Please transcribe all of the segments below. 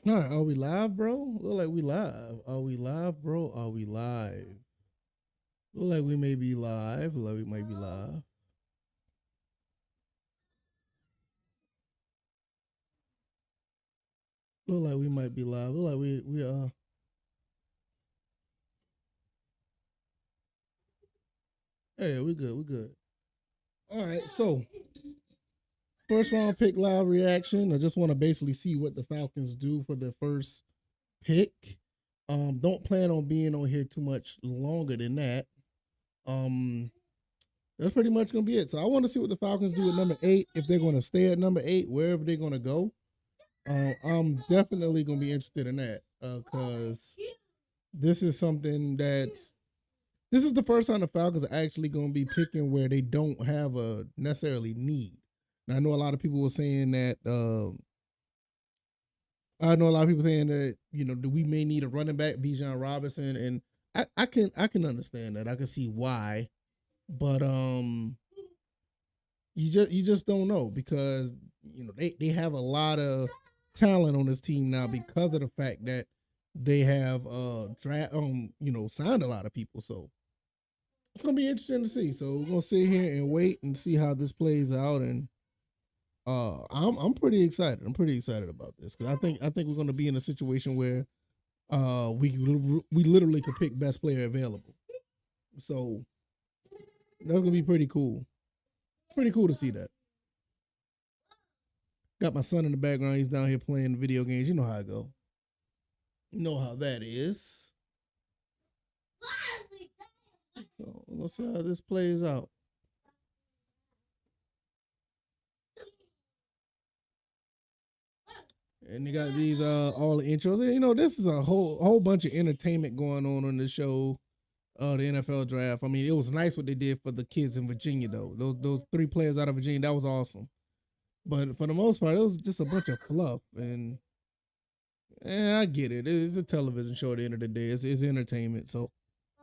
All right, are we live, bro? Look like we live. Are we live, bro? Are we live? Look like we may be live. Look like we might be live. Look like we might be live. Look like we are. Hey, we good. We good. All right, so first round pick live reaction. I just want to basically see what the Falcons do for their first pick. Don't plan on being on here too much longer than that. That's pretty much gonna be it. So I want to see what the Falcons do at number 8. If they're gonna stay at number 8, wherever they're gonna go. I'm definitely gonna be interested in that because this is something this is the first time the Falcons are actually gonna be picking where they don't have a necessarily need. Now, I know a lot of people were saying that. I know a lot of people saying that we may need a running back, BIJAN Robinson, and I can understand that. I can see why, but you just don't know because they have a lot of talent on this team now because of the fact that they have signed a lot of people. So it's gonna be interesting to see. So we're gonna sit here and wait and see how this plays out. And I'm pretty excited. I'm pretty excited about this because I think we're gonna be in a situation where we literally could pick best player available. So that's gonna be pretty cool. Pretty cool to see that. Got my son in the background. He's down here playing video games. You know how I go. You know how that is. So we'll see how this plays out. And you got these all the intros. And, this is a whole bunch of entertainment going on the show, the NFL draft. I mean, it was nice what they did for the kids in Virginia though. Those 3 players out of Virginia, that was awesome. But for the most part, it was just a bunch of fluff. And I get it. It's a television show at the end of the day. It's entertainment. So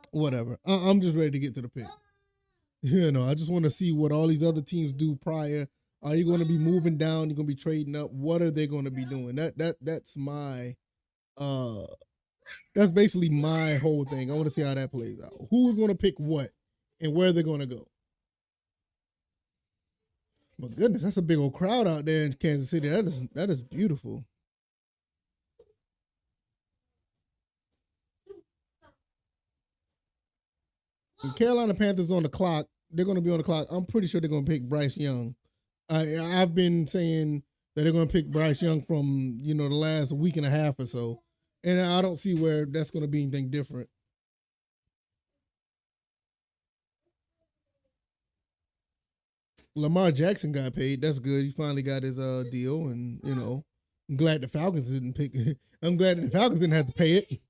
whatever. I'm just ready to get to the pick. I just want to see what all these other teams do prior. Are you going to be moving down? You're going to be trading up? What are they going to be doing? That's my that's basically my whole thing. I want to see how that plays out. Who's going to pick what and where they're going to go? My goodness, that's a big old crowd out there in Kansas City. That is beautiful. The Carolina Panthers on the clock. They're going to be on the clock. I'm pretty sure they're going to pick Bryce Young. I've been saying that they're going to pick Bryce Young from the last week and a half or so, and I don't see where that's going to be anything different. Lamar Jackson got paid. That's good. He finally got his deal, and I'm glad the Falcons didn't pick. I'm glad the Falcons didn't have to pay it.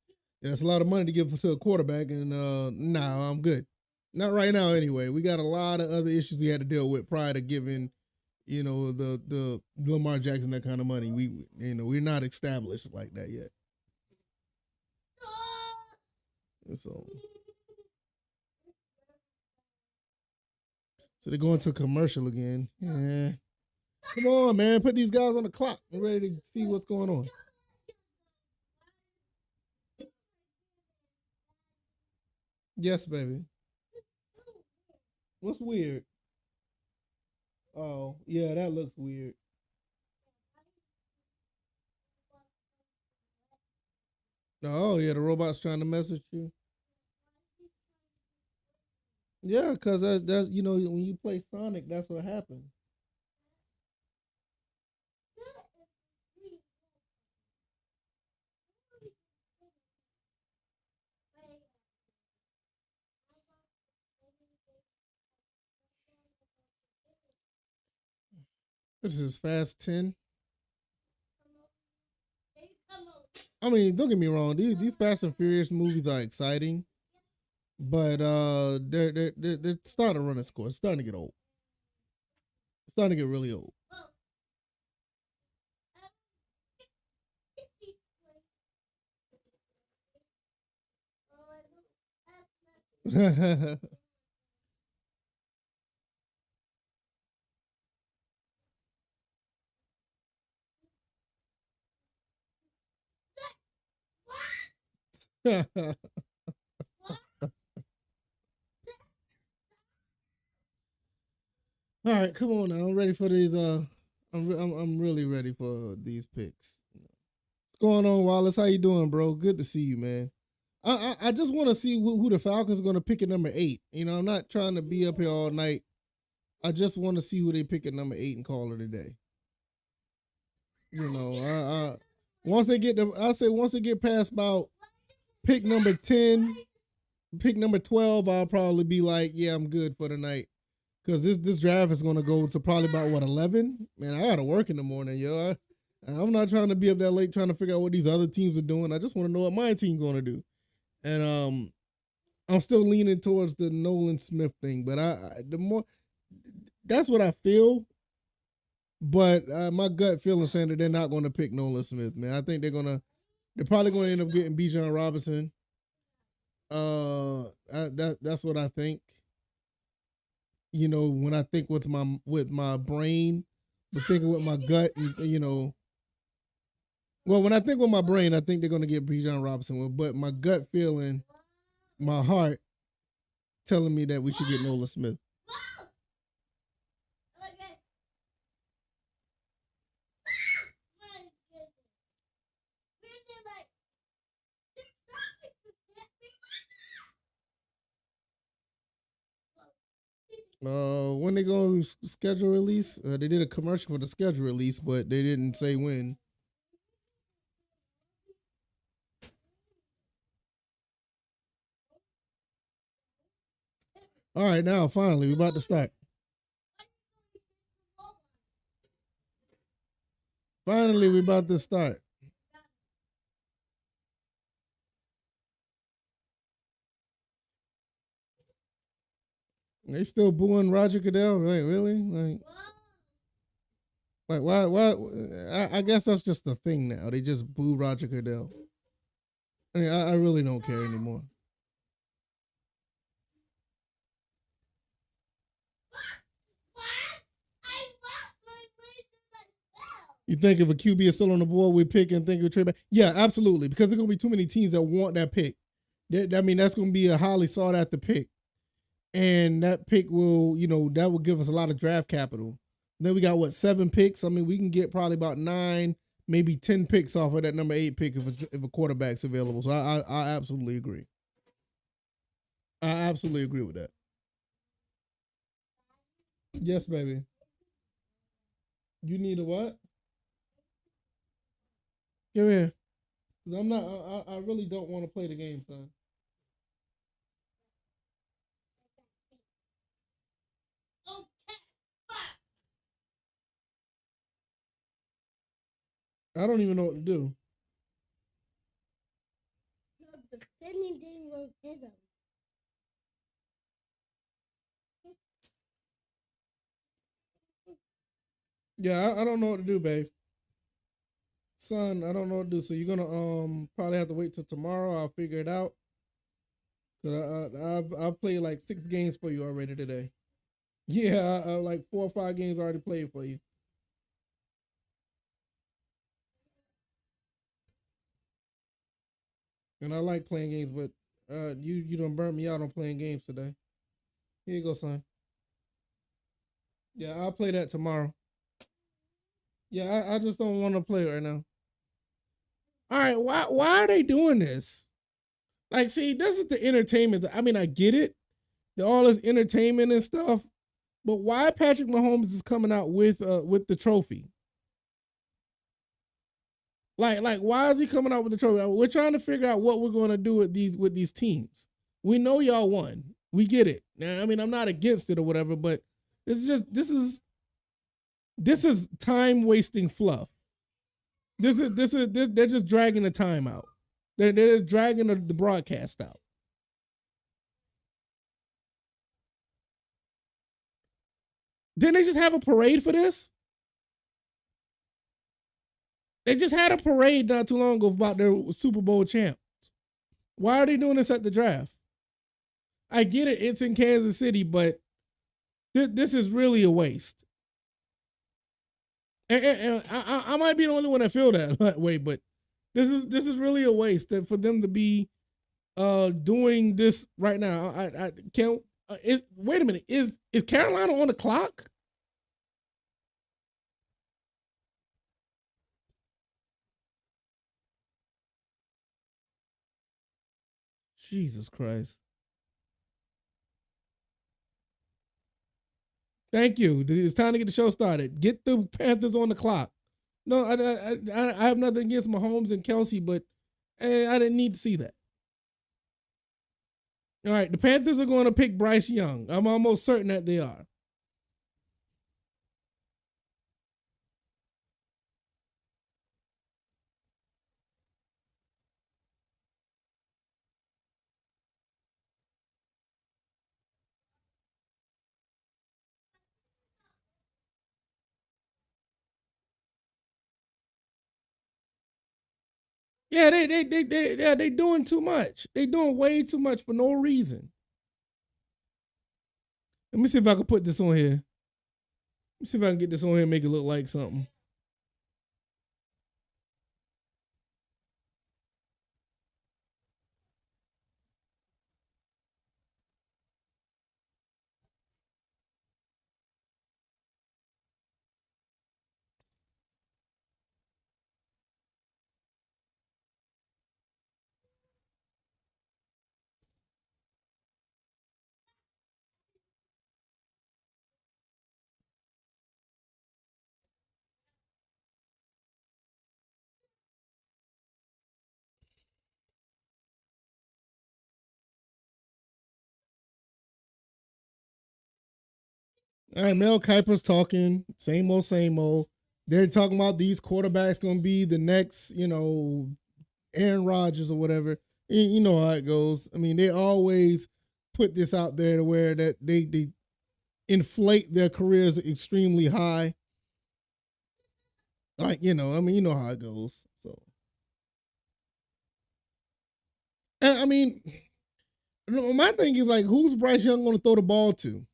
That's a lot of money to give to a quarterback, and I'm good. Not right now, anyway. We got a lot of other issues we had to deal with prior to giving, the Lamar Jackson that kind of money. We're not established like that yet. So they're going to commercial again. Yeah. Come on, man. Put these guys on the clock. I'm ready to see what's going on. Yes, baby. What's weird? Oh, yeah, that looks weird. Oh, yeah, the robot's trying to mess with you. Yeah, because that's when you play Sonic, that's what happens. This is Fast 10. I mean, don't get me wrong. These Fast and Furious movies are exciting, but they're starting to run its course. It's starting to get old. It's starting to get really old. All right, come on now. I'm ready for these. I'm really ready for these picks. What's going on, Wallace? How you doing, bro? Good to see you, man. I just want to see who the Falcons are going to pick at number 8. You know, I'm not trying to be up here all night. I just want to see who they pick at number 8 and call it a day. You know, once they get once they get past about pick number 10, pick number 12, I'll probably be like, yeah, I'm good for the night. Because this draft is going to go to probably about, 11? Man, I got to work in the morning, yo. I'm not trying to be up that late trying to figure out what these other teams are doing. I just want to know what my team's going to do. And I'm still leaning towards the Nolan Smith thing. But that's what I feel. But my gut feeling saying that they're not going to pick Nolan Smith, man. I think they're probably going to end up getting BIJAN Robinson. That's what I think. You know, when I think with my brain, but thinking with my gut, and, you know, well, when I think with my brain, I think they're going to get BIJAN Robinson. But my gut feeling, my heart, telling me that we should get Nolan Smith. When they go schedule release, they did a commercial for the schedule release, but they didn't say when. All right, now finally, we're about to start. Finally, we're about to start. They still booing Roger Goodell, right? Really? Like why? I guess that's just the thing now. They just boo Roger Goodell. I mean, I really don't care anymore. You think if a QB is still on the board, we pick and think of trade back? Yeah, absolutely. Because there's gonna be too many teams that want that pick. I mean, that's gonna be a highly sought after pick. And that pick will, you know, that will give us a lot of draft capital. Then we got 7 picks. I mean, we can get probably about 9, maybe 10 picks off of that number 8 pick if a quarterback's available. So I absolutely agree. I absolutely agree with that. Yes, baby. You need a what? Come here. Cause I'm not. I really don't want to play the game, son. I don't even know what to do. Yeah, I don't know what to do, babe. Son, I don't know what to do. So you're gonna probably have to wait till tomorrow. I'll figure it out. Cause I've played like 6 games for you already today. Yeah, I like 4 or 5 games already played for you. And I like playing games, but you done burnt me out on playing games today. Here you go, son. Yeah, I'll play that tomorrow. Yeah, I just don't want to play right now. All right, why are they doing this? Like, see, this is the entertainment. I mean, I get it. All this entertainment and stuff, but why Patrick Mahomes is coming out with the trophy? Like, why is he coming out with the trophy? We're trying to figure out what we're going to do with these teams. We know y'all won. We get it. Now, I mean, I'm not against it or whatever, but this is time wasting fluff. This is they're just dragging the time out. They're just dragging the broadcast out. Didn't they just have a parade for this? They just had a parade not too long ago about their Super Bowl champs. Why are they doing this at the draft? I get it, it's in Kansas City, but this is really a waste. And I might be the only one that feel that way, but this is really a waste for them to be doing this right now. I can't. Wait a minute. Is Carolina on the clock? Jesus Christ. Thank you. It's time to get the show started. Get the Panthers on the clock. No, I have nothing against Mahomes and Kelsey, but I didn't need to see that. All right, the Panthers are going to pick Bryce Young. I'm almost certain that they are. Yeah, they doing too much. They doing way too much for no reason. Let me see if I can put this on here. Let me see if I can get this on here and make it look like something. All right, Mel Kiper's talking. Same old, same old. They're talking about these quarterbacks going to be the next, Aaron Rodgers or whatever. You know how it goes. I mean, they always put this out there to where that they inflate their careers extremely high. Like, you know how it goes. So, and I mean, my thing is like, who's Bryce Young going to throw the ball to?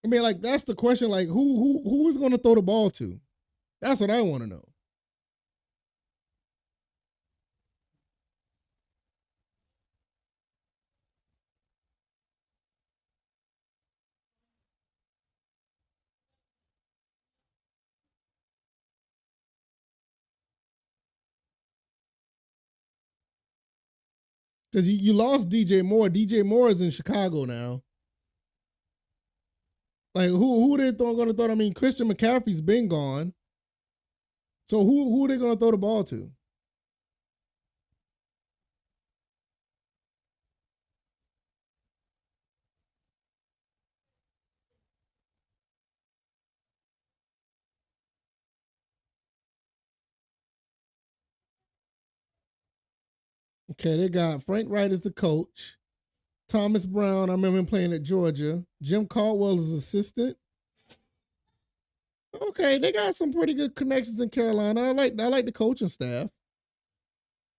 I mean, like that's the question. Like, who is going to throw the ball to? That's what I want to know. Because you lost DJ Moore. DJ Moore is in Chicago now. Like who they going to throw? I mean, Christian McCaffrey's been gone. So who are they going to throw the ball to? Okay, they got Frank Wright as the coach. Thomas Brown, I remember him playing at Georgia. Jim Caldwell is assistant. Okay, they got some pretty good connections in Carolina. I like the coaching staff.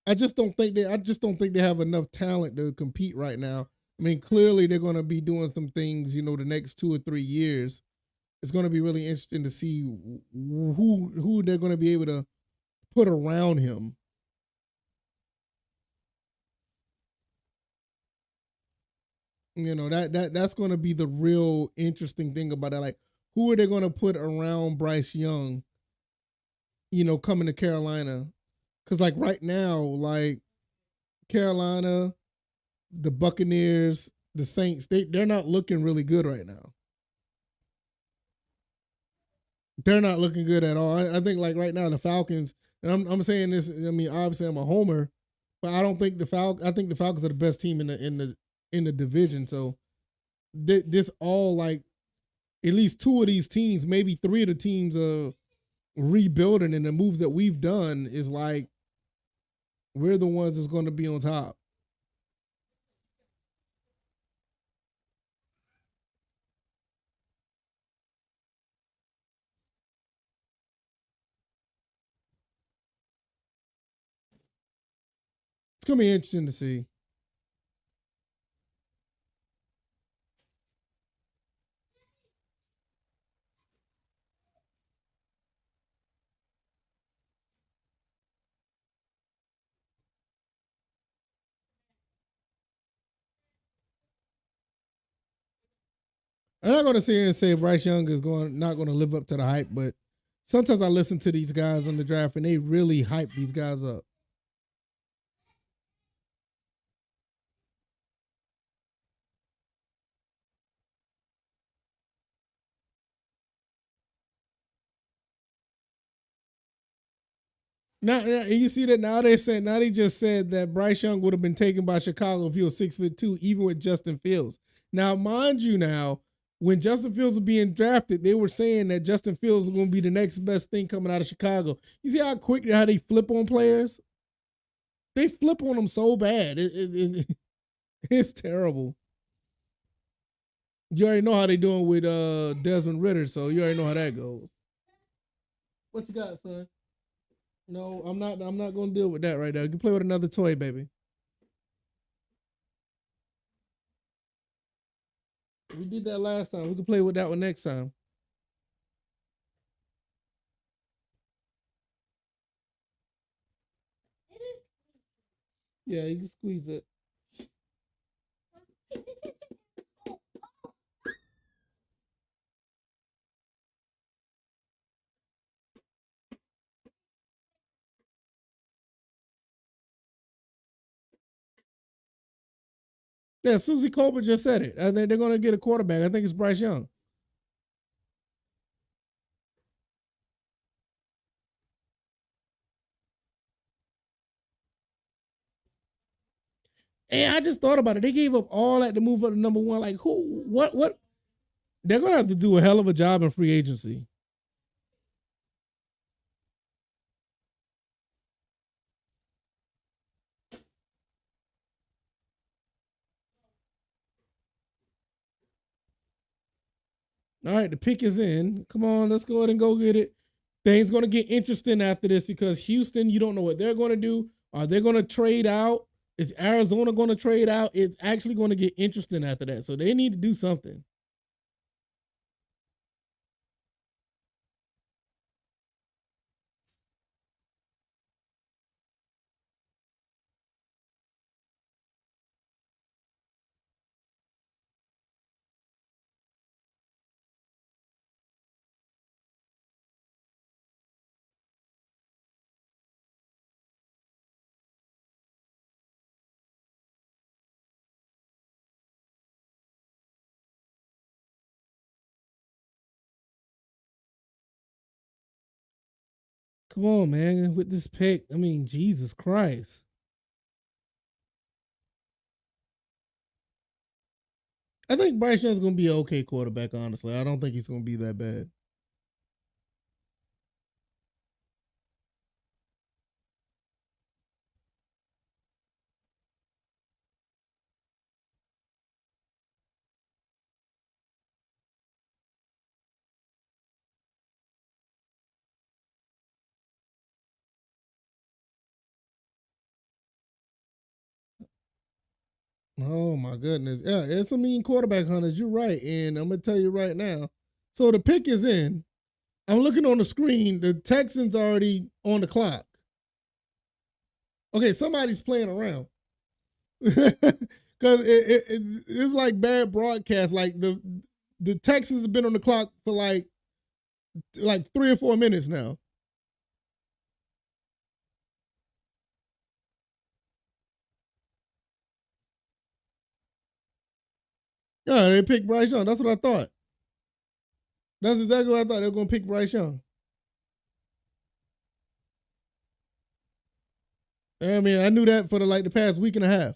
I just don't think they have enough talent to compete right now. I mean, clearly they're going to be doing some things, the next 2 or 3 years. It's going to be really interesting to see who they're going to be able to put around him. That's going to be the real interesting thing about it. Like, who are they going to put around Bryce Young? Coming to Carolina, because like right now, like Carolina, the Buccaneers, the Saints, they're not looking really good right now. They're not looking good at all. I think like right now the Falcons, and I'm saying this. I mean, obviously I'm a homer, but I don't think I think the Falcons are the best team in the division. So this all like at least 2 of these teams, maybe 3 of the teams are rebuilding, and the moves that we've done is like we're the ones that's going to be on top. It's going to be interesting to see. I'm not going to sit here and say Bryce Young is not going to live up to the hype, but sometimes I listen to these guys on the draft and they really hype these guys up. Now you see that now they just said that Bryce Young would have been taken by Chicago if he was 6'2", even with Justin Fields. Now, mind you, when Justin Fields was being drafted, they were saying that Justin Fields was going to be the next best thing coming out of Chicago. You see how quick how they flip on players? They flip on them so bad. It's terrible. You already know how they doing with Desmond Ridder, so you already know how that goes. What you got, son? No, I'm not gonna deal with that right now. You can play with another toy, baby. We did that last time. We can play with that one next time. Yeah, you can squeeze it. Yeah, Susie Colbert just said it. I think they're going to get a quarterback. I think it's Bryce Young. And I just thought about it. They gave up all that to move up to number one. Like, who? What? They're going to have to do a hell of a job in free agency. All right, the pick is in. Come on, let's go ahead and go get it. Things going to get interesting after this because Houston, you don't know what they're going to do. Are they going to trade out? Is Arizona going to trade out? It's actually going to get interesting after that. So they need to do something. Come on, man, with this pick. I mean, Jesus Christ. I think Bryce Young's going to be an okay quarterback, honestly. I don't think he's going to be that bad. Oh my goodness. Yeah, it's a mean quarterback hunters. You're right. And I'm gonna tell you right now. So the pick is in. I'm looking on the screen. The Texans already on the clock. Okay, somebody's playing around. Cause it's like bad broadcast. Like the Texans have been on the clock for like 3 or 4 minutes now. Yeah, they picked Bryce Young. That's what I thought. That's exactly what I thought. They were going to pick Bryce Young. I mean, I knew that for the past week and a half.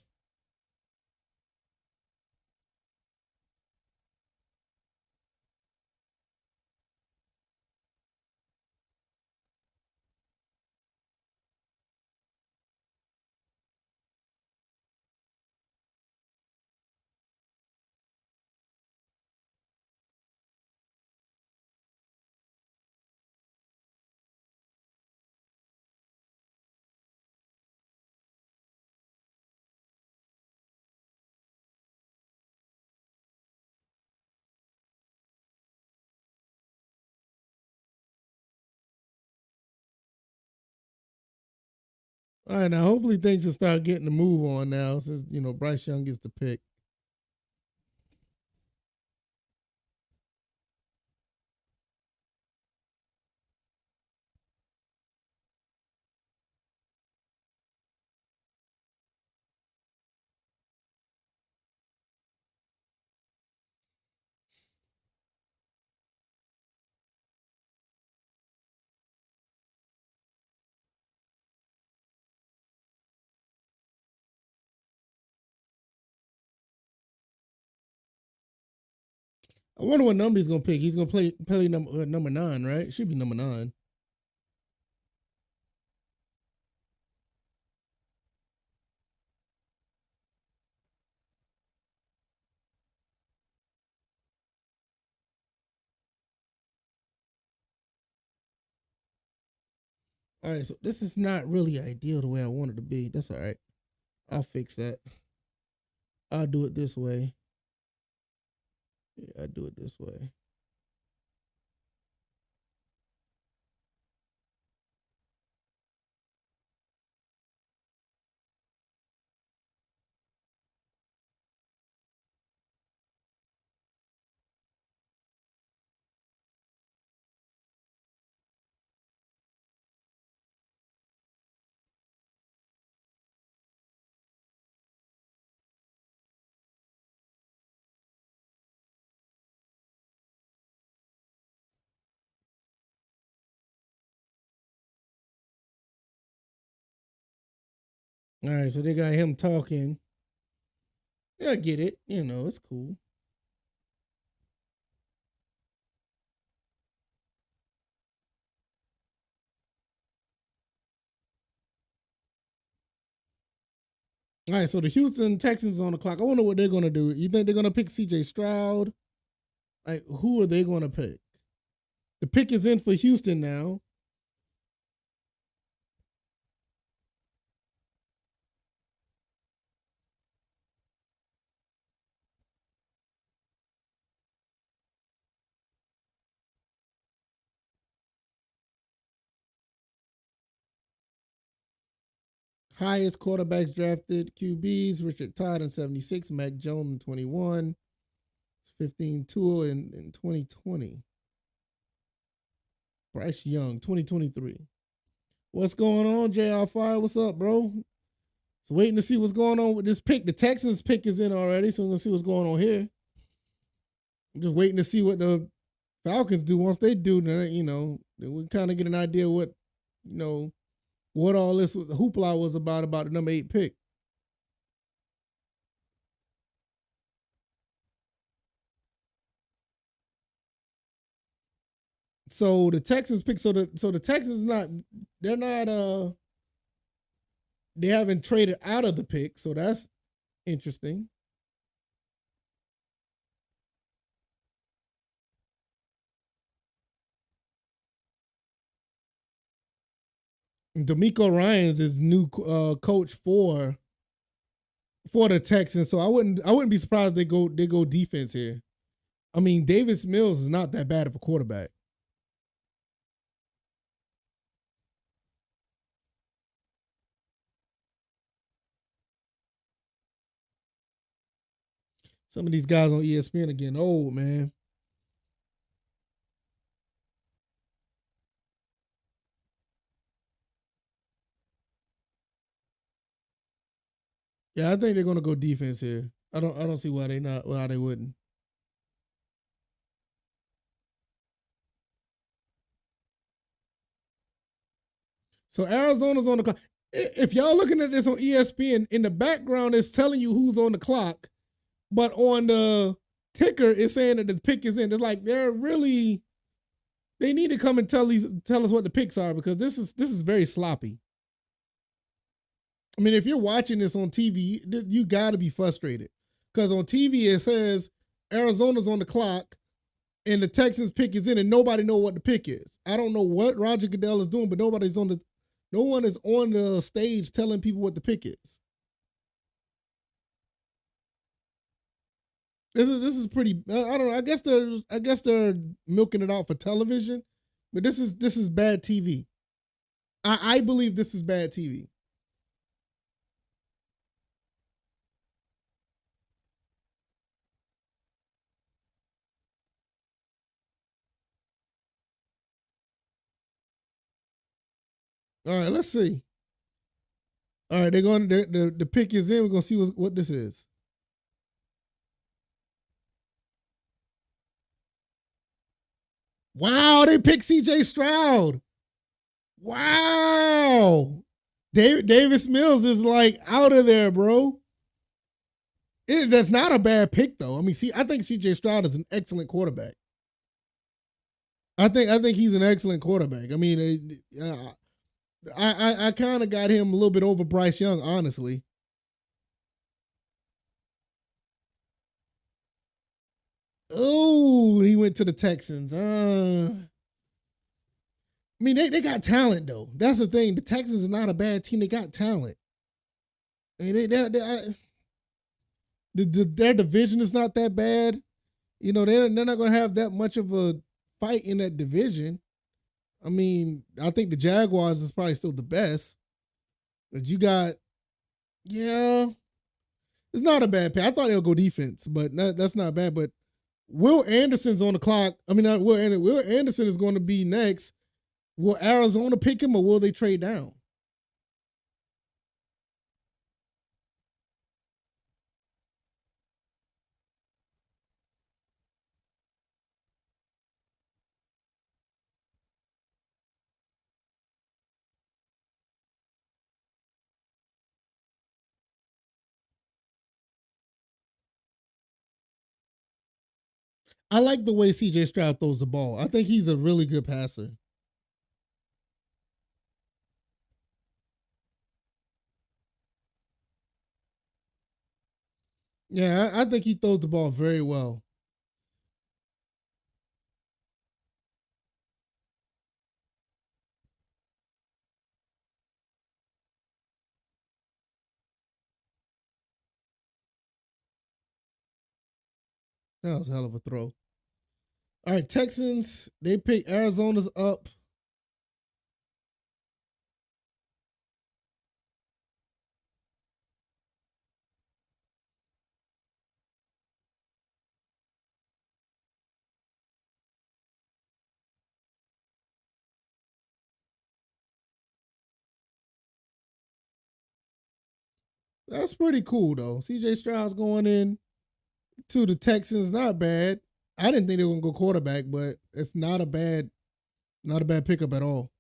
All right, now hopefully things will start getting the move on now since Bryce Young gets the pick. I wonder what number he's gonna pick. He's gonna play number 9, right? It should be number 9. All right, so this is not really ideal the way I want it to be. That's all right. I'll fix that. I'll do it this way. Yeah, I'll do it this way. All right, so they got him talking. Yeah, I get it. You know, it's cool. All right, so the Houston Texans on the clock. I wonder what they're gonna do. You think they're gonna pick CJ Stroud? Like, who are they gonna pick? The pick is in for Houston now. Highest quarterbacks drafted QBs: Richard Todd in 76, Mac Jones in 21, 15 Tua in 2020. Bryce Young, 2023. What's going on, JR Fire? What's up, bro? So waiting to see what's going on with this pick. The Texans pick is in already, so we're gonna see what's going on here. I'm just waiting to see what the Falcons do. Once they do, then, you know, then we kind of get an idea what, you know, what all this hoopla was about the number 8 pick. So the Texans pick. So the Texans they haven't traded out of the pick. So that's interesting. D'Amico Ryans is new coach for the Texans. So I wouldn't be surprised they go defense here. I mean, Davis Mills is not that bad of a quarterback. Some of these guys on ESPN are getting old, man. Yeah, I think they're gonna go defense here. I don't see why they wouldn't. So Arizona's on the clock. If y'all looking at this on ESPN, in the background it's telling you who's on the clock, but on the ticker it's saying that the pick is in. It's like they need to come and tell us what the picks are, because this is very sloppy. I mean, if you're watching this on TV, you got to be frustrated, because on TV it says Arizona's on the clock and the Texans pick is in, and nobody know what the pick is. I don't know what Roger Goodell is doing, but no one is on the stage telling people what the pick is. This is pretty. I don't know. I guess they're milking it out for television, but this is bad TV. I believe this is bad TV. All right, let's see. All right, the pick is in. We're gonna see what this is. Wow, they picked CJ Stroud. Wow. Davis Mills is like out of there, bro. That's not a bad pick though. I mean, I think CJ Stroud is an excellent quarterback. I think he's an excellent quarterback. I mean, I kind of got him a little bit over Bryce Young, honestly. Oh, he went to the Texans. I mean, they got talent though. That's the thing. The Texans is not a bad team. They got talent. I mean, their division is not that bad. You know, they're not going to have that much of a fight in that division. I mean, I think the Jaguars is probably still the best. But you got, yeah, it's not a bad pick. I thought they'll go defense, but that's not bad. But Will Anderson's on the clock. I mean, Will Anderson is going to be next. Will Arizona pick him or will they trade down? I like the way CJ Stroud throws the ball. I think he's a really good passer. Yeah, I think he throws the ball very well. That was a hell of a throw. All right, Texans, they pick Arizona's up. That's pretty cool though. CJ Stroud's going in to the Texans, not bad. I didn't think they were gonna go quarterback, but it's not a bad pickup at all.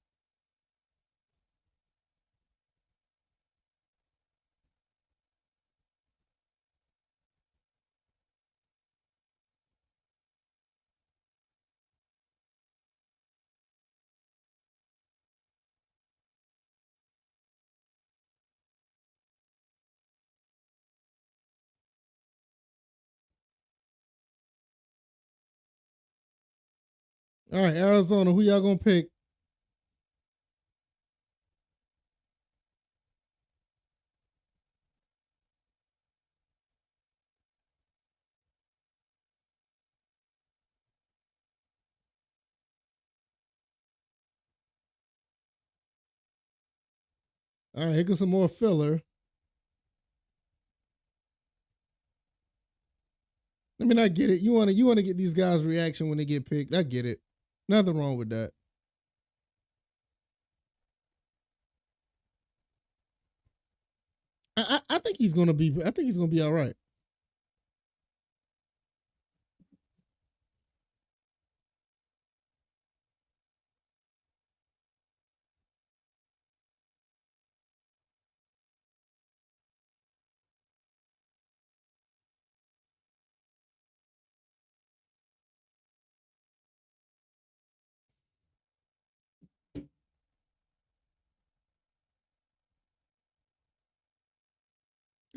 All right, Arizona, who y'all gonna pick? All right, here goes some more filler. I mean, I get it. You wanna get these guys' reaction when they get picked. I get it. Nothing wrong with that. I think he's gonna be. I think he's gonna be all right.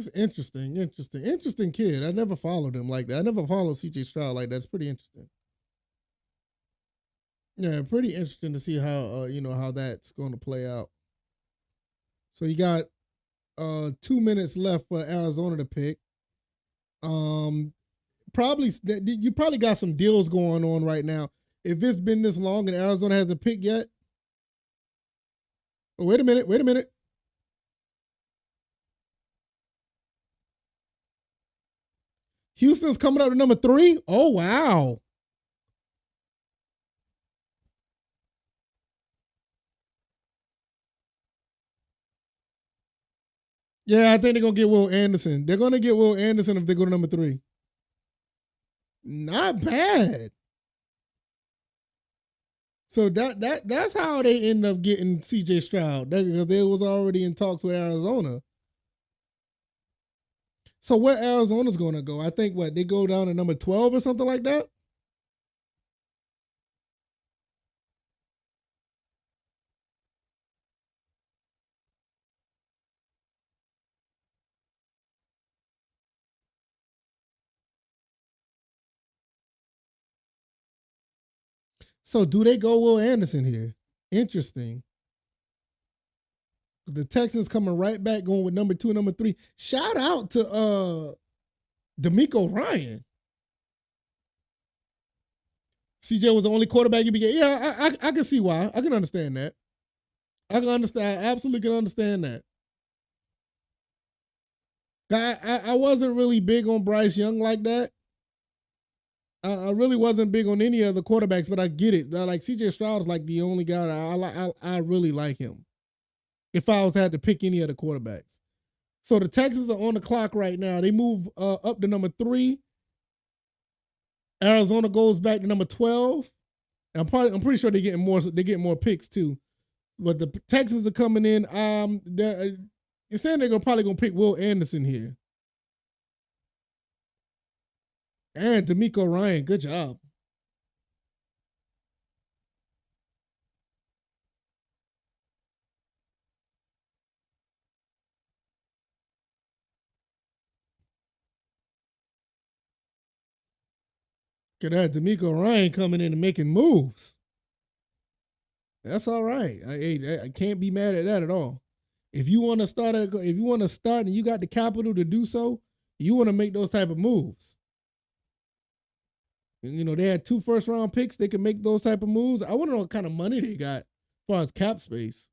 It's interesting kid. I never followed him like that. I never followed CJ Stroud like that. It's pretty interesting. Yeah, pretty interesting to see how how that's going to play out. So you got 2 minutes left for Arizona to pick. Probably you probably got some deals going on right now. If it's been this long and Arizona hasn't picked yet. Oh, wait a minute. Houston's coming up to number 3. Oh wow. Yeah, I think they're gonna get Will Anderson. They're gonna get Will Anderson if they go to number 3. Not bad. So that's how they end up getting CJ Stroud because they was already in talks with Arizona. So where Arizona's going to go? I think they go down to number 12 or something like that. So do they go Will Anderson here? Interesting. The Texans coming right back, going with number 2 and number 3. Shout out to D'Amico Ryan. CJ was the only quarterback you began. Yeah, I can see why. I can understand that. I can understand. I absolutely can understand that. I wasn't really big on Bryce Young like that. I really wasn't big on any other quarterbacks, but I get it. Like CJ Stroud is like the only guy that I really like him. If I was had to pick any other quarterbacks. So the Texans are on the clock right now. They move up to number 3. Arizona goes back to number 12. I'm pretty sure they're getting more. They're getting more picks too. But the Texans are coming in. They're saying they're probably gonna pick Will Anderson here. And D'Amico Ryan, good job. Look at that, D'Amico Ryan coming in and making moves. That's all right. I can't be mad at that at all. If you want to start, and you got the capital to do so, you want to make those type of moves. You know, they had 2 first-round picks. They can make those type of moves. I want to know what kind of money they got as far as cap space.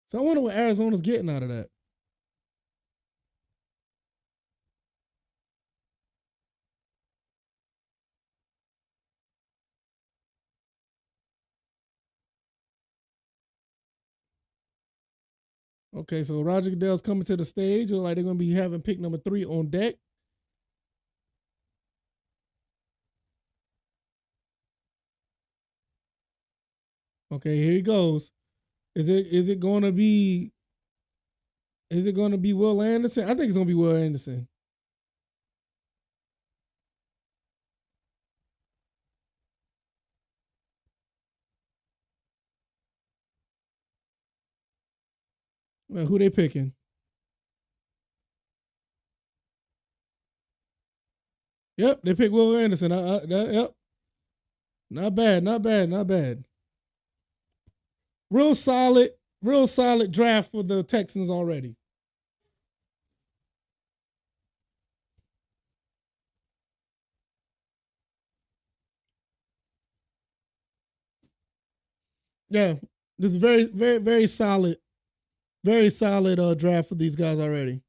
So I wonder what Arizona's getting out of that. Okay, so Roger Goodell's coming to the stage. Look like they're going to be having pick number 3 on deck. Okay, here he goes. Is it going to be Will Anderson? I think it's going to be Will Anderson. Well, who they picking? Yep, they picked Will Anderson. Yep. Not bad. Real solid draft for the Texans already. Yeah, this is very solid draft for these guys already.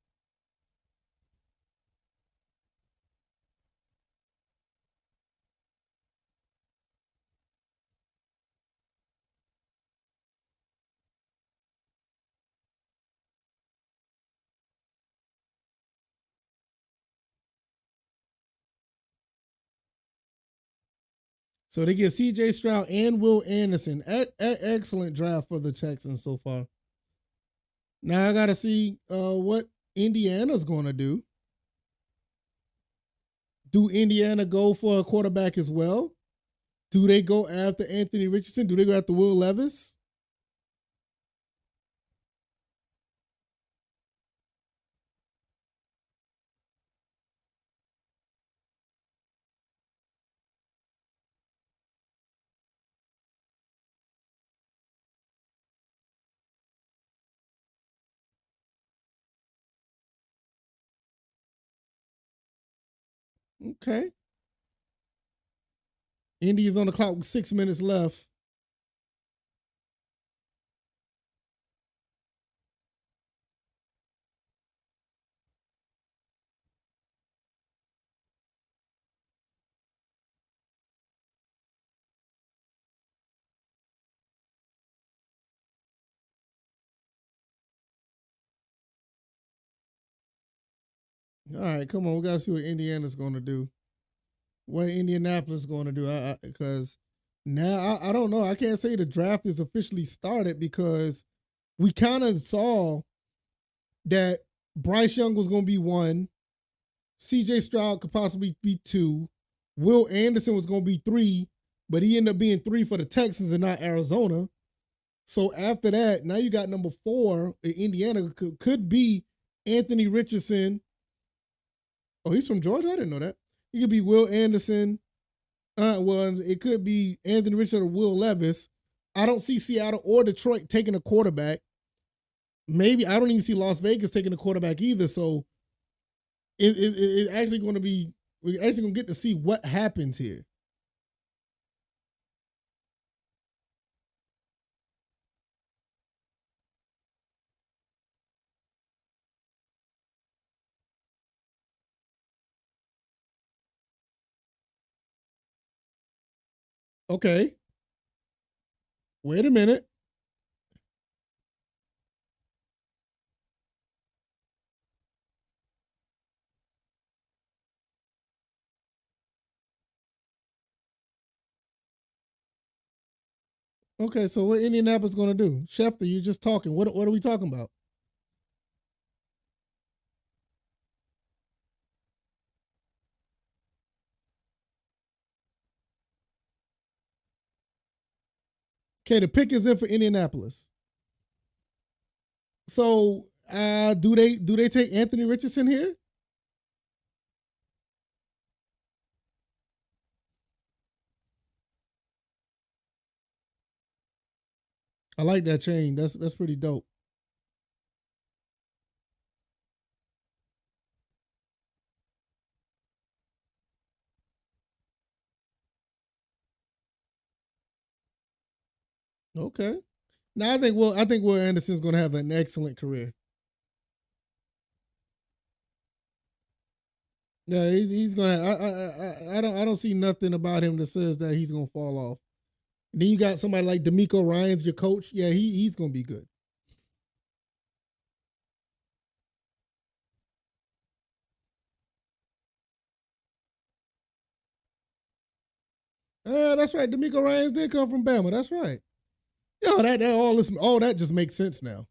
So they get CJ Stroud and Will Anderson. Excellent draft for the Texans so far. Now I got to see what Indiana's going to do. Do Indiana go for a quarterback as well? Do they go after Anthony Richardson? Do they go after Will Levis? Okay. Indy's on the clock with 6 minutes left. All right, come on. We gotta see what Indiana's going to do. What Indianapolis is going to do? Because now I don't know. I can't say the draft is officially started because we kind of saw that Bryce Young was going to be one, C.J. Stroud could possibly be two, Will Anderson was going to be three, but he ended up being three for the Texans and not Arizona. So after that, now you got number 4 in Indiana could be Anthony Richardson. Oh, he's from Georgia? I didn't know that. He could be Will Anderson. Well, it could be Anthony Richardson or Will Levis. I don't see Seattle or Detroit taking a quarterback. Maybe I don't even see Las Vegas taking a quarterback either. So it's actually going to be, we're actually going to get to see what happens here. Okay. Wait a minute. Okay, so what Indianapolis going to do? Schefter, you're just talking. What are we talking about? Okay, the pick is in for Indianapolis. So do they take Anthony Richardson here? I like that chain. That's pretty dope. Okay. Now I think Will Anderson's going to have an excellent career. Yeah, he's gonna. I don't see nothing about him that says that he's gonna fall off. And then you got somebody like D'Amico Ryan's your coach. Yeah, he's gonna be good. That's right. D'Amico Ryan's did come from Bama. That's right. Yo, all that just makes sense now.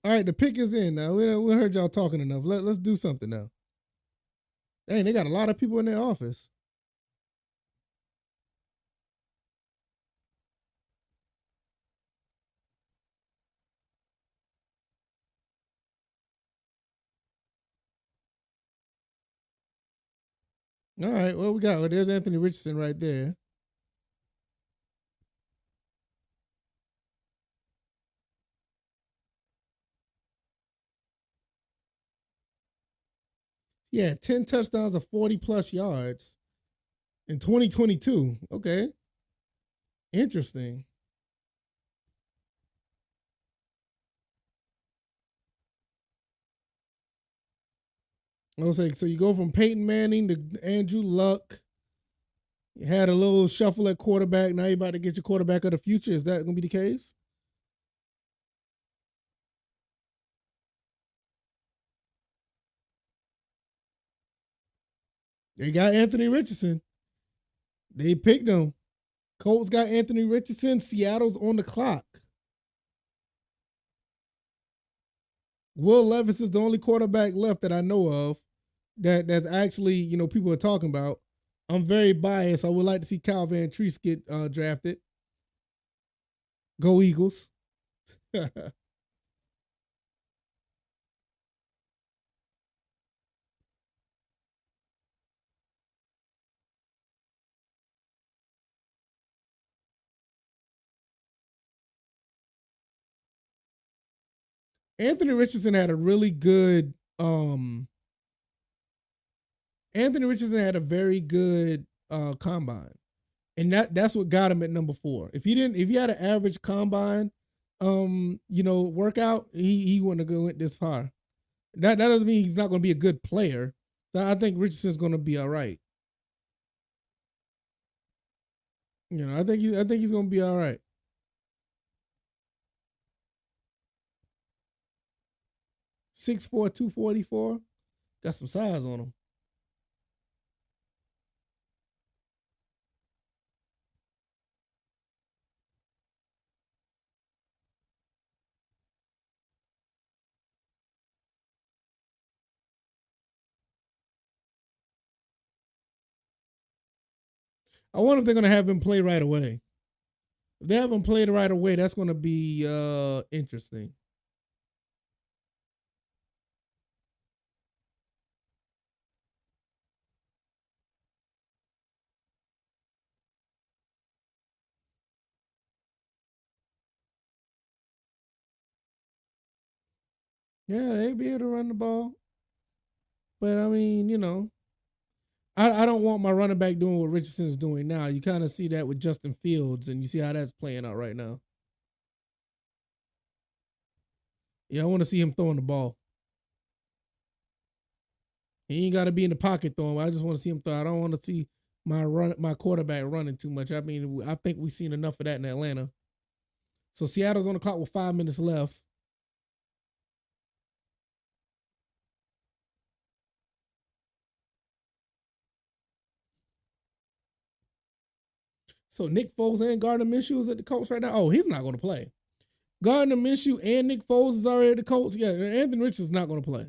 All right, the pick is in now. We heard y'all talking enough. Let's do something now. Dang, they got a lot of people in their office. All right, well, we got, well, there's Anthony Richardson right there. Yeah, 10 touchdowns of 40 plus yards in 2022. Okay, interesting. I was like, so you go from Peyton Manning to Andrew Luck. You had a little shuffle at quarterback. Now you're about to get your quarterback of the future. Is that going to be the case? They got Anthony Richardson. They picked him. Colts got Anthony Richardson. Seattle's on the clock. Will Levis is the only quarterback left that I know of that's actually, people are talking about. I'm very biased. I would like to see Kyle Van Treese get drafted. Go Eagles. Anthony Richardson had a really good Anthony Richardson had a very good combine. And that's what got him at number 4. If he had an average combine, workout, he wouldn't have went this far. That doesn't mean he's not going to be a good player. So I think Richardson's going to be all right. I think he's going to be all right. 6'4", 244. Got some size on him. I wonder if they're going to have him play right away. If they have him played right away, that's going to be interesting. Yeah, they'd be able to run the ball. But I mean, I don't want my running back doing what Richardson's doing now. You kind of see that with Justin Fields, and you see how that's playing out right now. Yeah, I want to see him throwing the ball. He ain't got to be in the pocket throwing. I just want to see him throw. I don't want to see my quarterback running too much. I mean, I think we've seen enough of that in Atlanta. So Seattle's on the clock with 5 minutes left. So Nick Foles and Gardner Minshew is at the Colts right now. Oh, he's not going to play. Gardner Minshew and Nick Foles is already at the Colts. Yeah, Anthony Richardson's not going to play.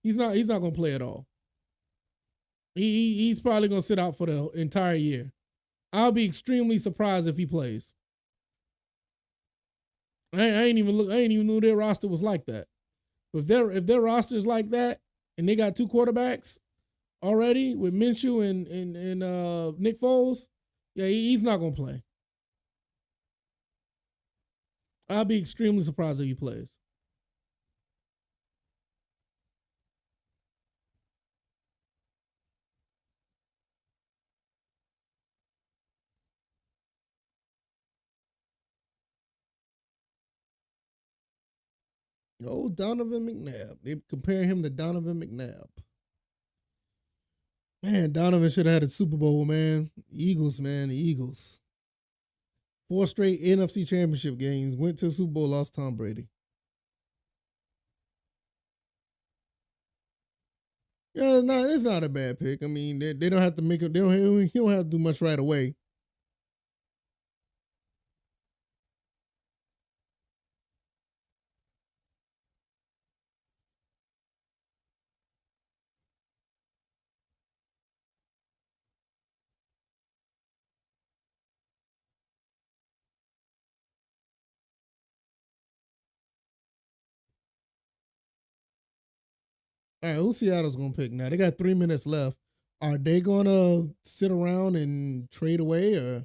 He's not going to play at all. He's probably going to sit out for the entire year. I'll be extremely surprised if he plays. I ain't even know their roster was like that. If their roster is like that and they got 2 quarterbacks already with Minshew and Nick Foles, yeah, he's not going to play. I'll be extremely surprised if he plays. Oh, Donovan McNabb. They compare him to Donovan McNabb. Man, Donovan should have had a Super Bowl, man. Eagles, man. The Eagles. 4 straight NFC Championship games. Went to the Super Bowl, lost Tom Brady. Yeah, it's not a bad pick. I mean, they don't have to make it. He don't have to do much right away. All right, who's Seattle's gonna pick now? They got 3 minutes left. Are they gonna sit around and trade away, or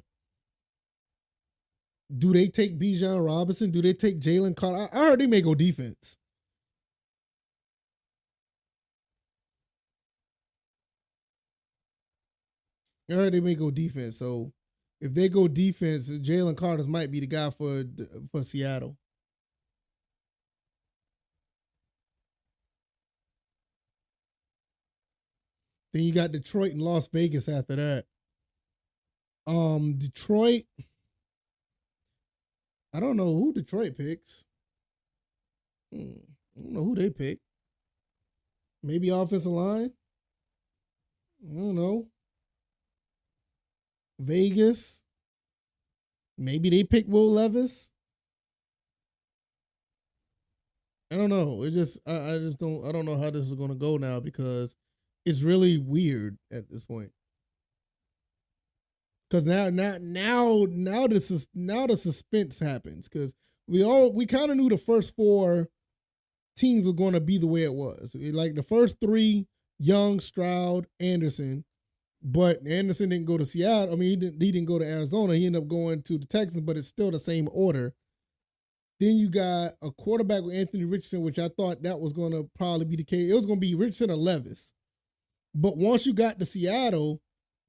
do they take Bijan Robinson? Do they take Jalen Carter? I heard they may go defense. I heard they may go defense. So if they go defense, Jalen Carter might be the guy for Seattle. Then you got Detroit and Las Vegas after that. Detroit. I don't know who Detroit picks. I don't know who they pick. Maybe offensive line. I don't know. Vegas. Maybe they pick Will Levis. I don't know. I don't know how this is gonna go now because it's really weird at this point. Because now the suspense happens because we kind of knew the first 4 teams were going to be the way it was. Like the first 3, Young, Stroud, Anderson, but Anderson didn't go to Seattle. I mean, he didn't go to Arizona. He ended up going to the Texans, but it's still the same order. Then you got a quarterback with Anthony Richardson, which I thought that was going to probably be the case. It was going to be Richardson or Levis. But once you got to Seattle,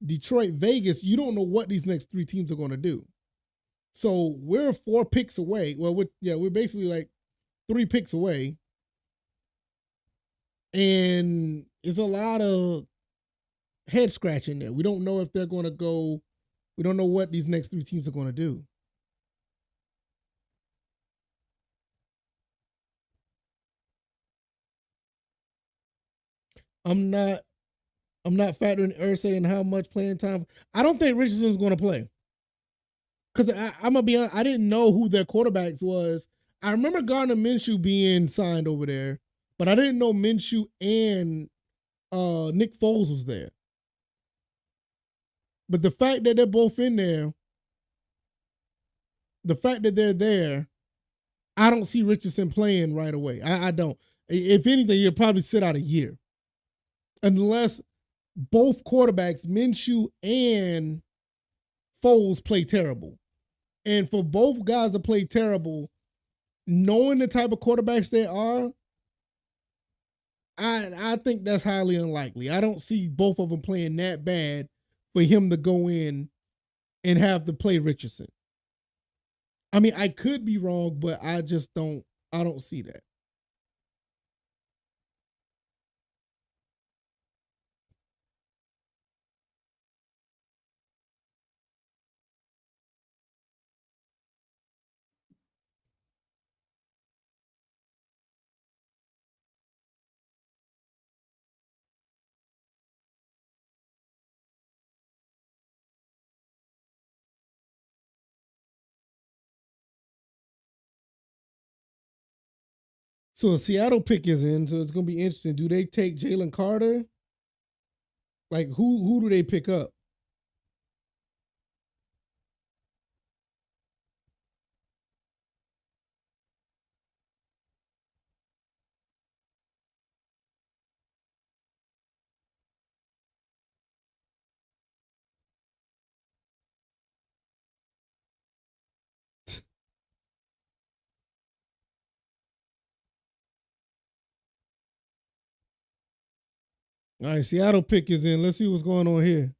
Detroit, Vegas, you don't know what these next 3 teams are going to do. So we're 4 picks away. Well, we're basically like 3 picks away. And it's a lot of head scratching there. We don't know if they're going to go. We don't know what these next 3 teams are going to do. I'm not factoring Irsay and how much playing time. I don't think Richardson's going to play. Because I'm going to be honest, I didn't know who their quarterbacks was. I remember Gardner Minshew being signed over there, but I didn't know Minshew and Nick Foles was there. But the fact that they're both in there, the fact that they're there, I don't see Richardson playing right away. I don't. If anything, he'll probably sit out a year. Unless both quarterbacks, Minshew and Foles, play terrible. And for both guys to play terrible, knowing the type of quarterbacks they are, I think that's highly unlikely. I don't see both of them playing that bad for him to go in and have to play Richardson. I mean, I could be wrong, but I don't see that. So a Seattle pick is in, so it's gonna be interesting. Do they take Jalen Carter? Like who do they pick up? All right, Seattle pick is in. Let's see what's going on here.